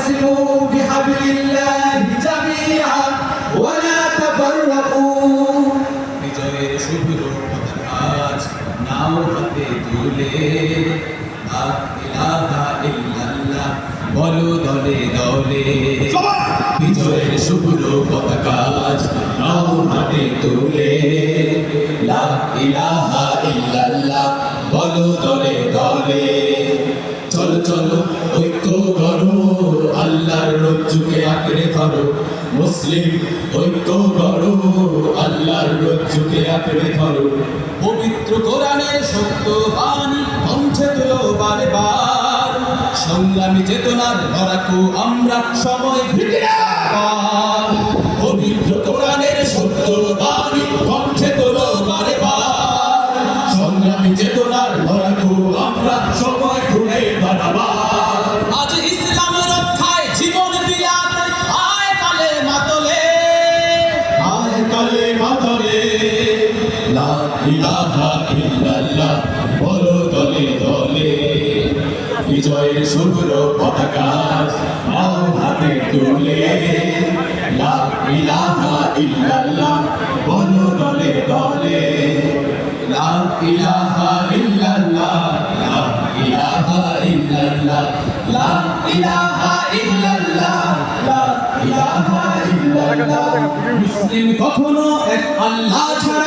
ওয়াতাসিমু বিহাবলিল্লাহি জামিআন ওয়া লা তাফাররাকু। বিজয়ের শুভ্র পতাকা নাও হাতে তুলে লা ইলাহা ইল্লাল্লাহ বলো দলে দলে। বিজয়ের শুভ্র পতাকা নাও হাতে তুলে লা ইলাহা ইল্লাল্লাহ বলো দলে দলে। চলো চলো ঐক্য করো, আল্লাহর রজ্জুকে আঁকড়ে ধরো। মুসলিম ঐক্য করো, আল্লাহর রজ্জুকে আঁকড়ে ধরো। পবিত্র কোরআনের সত্য বাণী কণ্ঠে তুলো বারে বার। সংগ্রামী চেতনার লড়াকু আমরা সময় ফিরে আবার। পবিত্র কোরআনের সত্য বাণী কণ্ঠে তুলো বারে বার। সংগ্রামী চেতনার লড়াকু আমরা সময় ঘুরে বারবার। আজ ইসলামের রক্ষায় জীবন বিলাতে আয় কালে মাতলে, আয় কালে মাতলে। লা ইলাহা ইল্লাল্লাহ বলো দলে দলে। বিজয়ের শুভ্র পতাকা নাও হাতে তুলে লা ইলাহা ইল্লাল্লাহ বলো দলে দলে। লা ইলাহা ইল্লাল্লাহ, লা ইলাহা ইল্লাল্লাহ, লা ইলাহা ইল্লাল্লাহ, লা ইলাহা ইল্লাল্লাহ। মুসলিম কখনো এক আল্লাহ ছাড়া